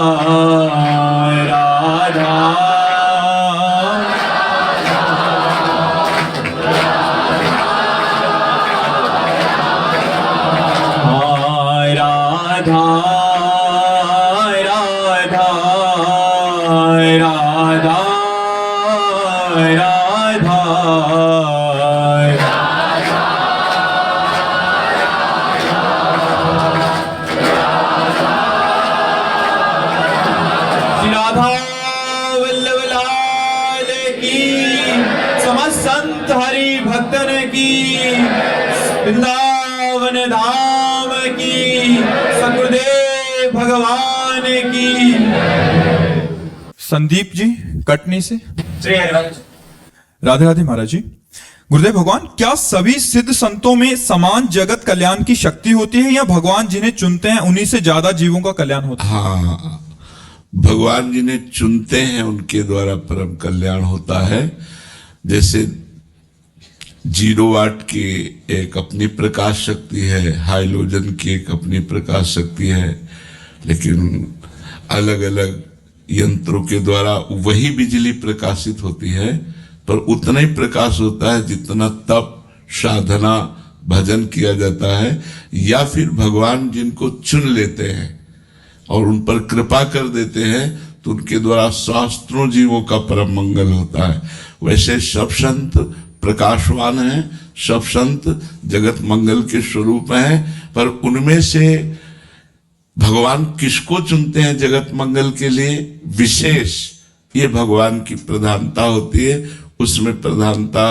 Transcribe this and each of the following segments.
राधा राधा राधा राधा संत हरि भक्तन की, वृंदावन धाम की, सकुदेव भगवान की। संदीप जी कटनी से। श्री हरिवंश। राधे राधे महाराज जी। गुरुदेव भगवान, क्या सभी सिद्ध संतों में समान जगत कल्याण की शक्ति होती है या भगवान जिन्हें चुनते हैं उन्हीं से ज्यादा जीवों का कल्याण होता है? हाँ, भगवान जिन्हें चुनते हैं उनके द्वारा परम कल्याण होता है। जैसे 0 वाट की एक अपनी प्रकाश शक्ति है, हाइलोजन की एक अपनी प्रकाश शक्ति है, लेकिन अलग अलग यंत्रों के द्वारा वही बिजली प्रकाशित होती है, पर उतना ही प्रकाश होता है जितना तप, साधना, भजन किया जाता है, या फिर भगवान जिनको चुन लेते हैं और उन पर कृपा कर देते हैं तो उनके द्वारा शास्त्रों जीवों का परम मंगल होता है। वैसे सब संत प्रकाशवान हैं, सब संत जगत मंगल के स्वरूप हैं, पर उनमें से भगवान किसको चुनते हैं जगत मंगल के लिए विशेष, ये भगवान की प्रधानता होती है। उसमें प्रधानता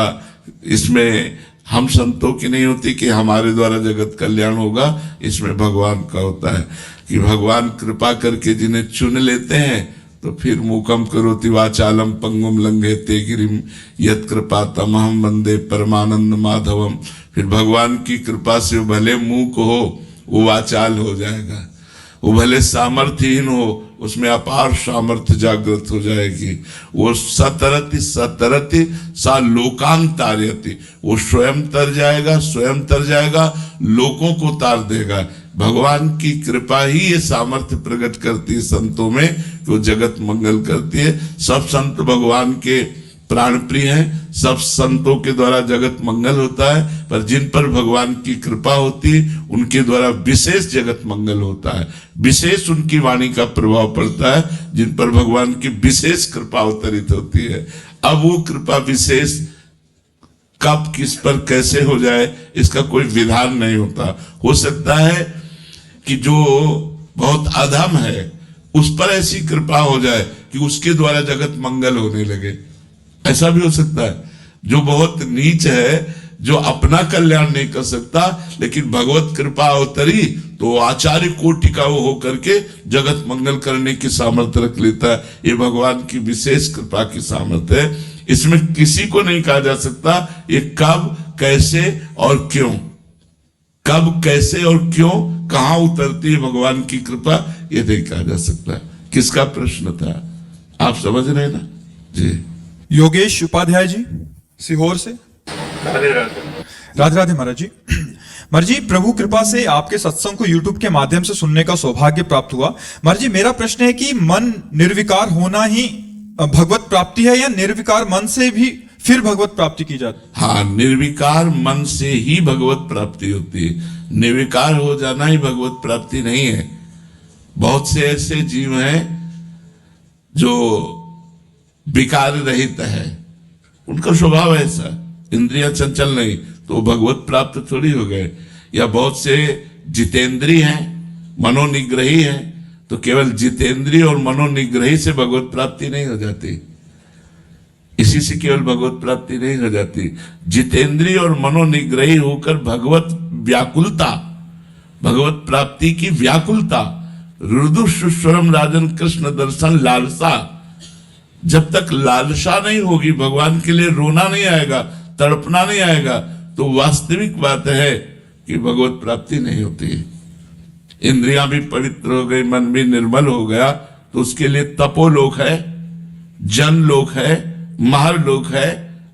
इसमें हम संतों की नहीं होती कि हमारे द्वारा जगत कल्याण होगा, इसमें भगवान का होता है कि भगवान कृपा करके जिन्हें चुन लेते हैं तो फिर मूकम करोति वाचालम पंगुम लंघेते गिरिम यत् कृपा तमहम वंदे परमानंद माधवम। फिर भगवान की कृपा से भले मूक हो वो वाचाल हो जाएगा, वो भले सामर्थ्यहीन हो उसमें अपार सामर्थ्य जागृत हो जाएगी। वो सतरति सतरति सा लोकान तारयति, वो स्वयं तर जाएगा, स्वयं तर जाएगा, लोगों को तार देगा। भगवान की कृपा ही ये सामर्थ्य प्रकट करती है संतों में कि वो जगत मंगल करती है। सब संत भगवान के प्राण प्रिय हैं, सब संतों के द्वारा जगत मंगल होता है, पर जिन पर भगवान की कृपा होती है उनके द्वारा विशेष जगत मंगल होता है, विशेष उनकी वाणी का प्रभाव पड़ता है, जिन पर भगवान की विशेष कृपा अवतरित होती है। अब वो कृपा विशेष कब किस पर कैसे हो जाए इसका कोई विधान नहीं होता। हो सकता है कि जो बहुत अधम है उस पर ऐसी कृपा हो जाए कि उसके द्वारा जगत मंगल होने लगे, ऐसा भी हो सकता है। जो बहुत नीच है, जो अपना कल्याण नहीं कर सकता, लेकिन भगवत कृपा अवतरी तो आचार्य कोटि का वो होकर के जगत मंगल करने की सामर्थ्य रख लेता है। ये भगवान की विशेष कृपा की सामर्थ्य है, इसमें किसी को नहीं कहा जा सकता ये कब कैसे और क्यों, कब कैसे और क्यों कहां उतरती है भगवान की कृपा, ये नहीं कहा जा सकता। किसका प्रश्न था, आप समझ रहे ना जी? योगेश उपाध्याय जी सीहोर से। राधे राधे। राधे राधे महाराज जी। महाराज जी, प्रभु कृपा से आपके सत्संग को यूट्यूब के माध्यम से सुनने का सौभाग्य प्राप्त हुआ। महाराज जी, मेरा प्रश्न है कि मन निर्विकार होना ही भगवत प्राप्ति है या निर्विकार मन से भी फिर भगवत प्राप्ति की जाती? हाँ, निर्विकार मन से ही भगवत प्राप्ति होती है, निर्विकार हो जाना ही भगवत प्राप्ति नहीं है। बहुत से ऐसे जीव हैं जो विकार रहित है, उनका स्वभाव ऐसा, इंद्रियां चंचल नहीं, तो भगवत प्राप्त थोड़ी हो गए। या बहुत से जितेंद्रीय हैं, मनोनिग्रही हैं, तो केवल जितेंद्रीय और मनोनिग्रही से भगवत प्राप्ति नहीं हो जाती, इसी से केवल भगवत प्राप्ति नहीं हो जाती। जितेंद्रीय और मनोनिग्रही होकर भगवत व्याकुलता, भगवत प्राप्ति की व्याकुलता, रुदु सुस्वरम राजन कृष्ण दर्शन लालसा, जब तक लालसा नहीं होगी, भगवान के लिए रोना नहीं आएगा, तड़पना नहीं आएगा, तो वास्तविक बात है कि भगवत प्राप्ति नहीं होती। इंद्रियां भी पवित्र हो गई, मन भी निर्मल हो गया, तो उसके लिए तपोलोक है, जनलोक है, महरलोक है,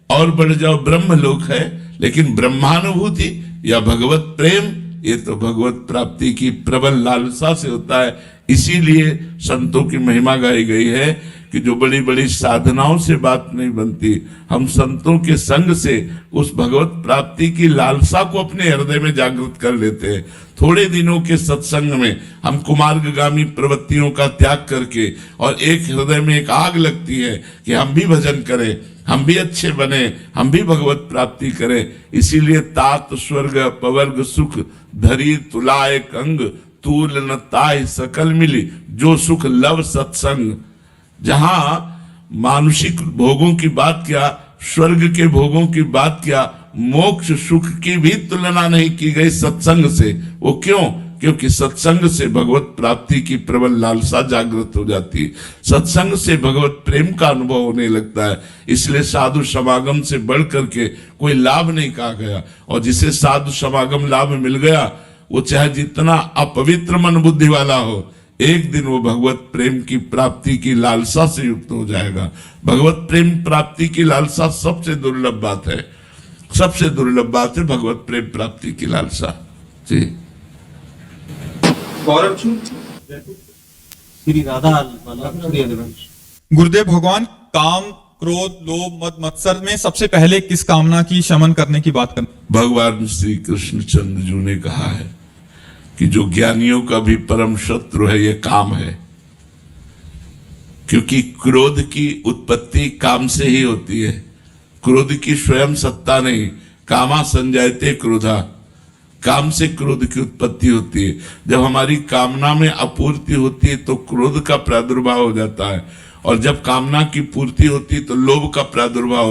और बढ़ जाओ ब्रह्मलोक है। लेकिन ब्रह्मानुभूति या भगवत प्रेम ये तो भगवत प्राप्ति की प्रबल लालसा से होता है। इसीलिए संतों की महिमा गाई गई है कि जो बड़ी बड़ी साधनाओं से बात नहीं बनती, हम संतों के संग से उस भगवत प्राप्ति की लालसा को अपने हृदय में जागृत कर लेते हैं। थोड़े दिनों के सत्संग में हम कुमार्गगामी प्रवृत्तियों का त्याग करके और एक हृदय में एक आग लगती है कि हम भी भजन करें, हम भी अच्छे बने, हम भी भगवत प्राप्ति करें। इसीलिए तात स्वर्ग पवर्ग सुख धरी तुलाए कंग तूल न ताय सकल मिली जो सुख लव सत्संग। जहां मानुषिक भोगों की बात क्या, स्वर्ग के भोगों की बात क्या, मोक्ष सुख की भी तुलना नहीं की गई सत्संग से। वो क्यों? क्योंकि सत्संग से भगवत प्राप्ति की प्रबल लालसा जागृत हो जाती है, सत्संग से भगवत प्रेम का अनुभव होने लगता है। इसलिए साधु समागम से बढ़ करके कोई लाभ नहीं कहा गया। और जिसे साधु समागम लाभ मिल गया, वो चाहे जितना अपवित्र मन बुद्धि वाला हो, एक दिन वो भगवत प्रेम की प्राप्ति की लालसा से युक्त हो जाएगा। भगवत प्रेम प्राप्ति की लालसा सबसे दुर्लभ बात है, सबसे दुर्लभ बात है भगवत प्रेम प्राप्ति की लालसा। जी गौरव श्री राधा वल्लभ श्री हरिवंश। गुरुदेव भगवान काम क्रोध लोभ मद मत्सर में सबसे पहले किस कामना की शमन करने की बात करते? भगवान श्री कृष्णचंद्र जी ने कहा है कि जो ज्ञानियों का भी परम शत्रु है, ये काम है। क्योंकि क्रोध की उत्पत्ति काम से ही होती है। क्रोध की स्वयं सत्ता नहीं, कामा संजायते क्रोधा, काम से क्रोध की उत्पत्ति होती है। जब हमारी कामना में अपूर्ति होती है तो क्रोध का प्रादुर्भाव हो जाता है, और जब कामना की पूर्ति होती है तो लोभ का प्रादुर्भाव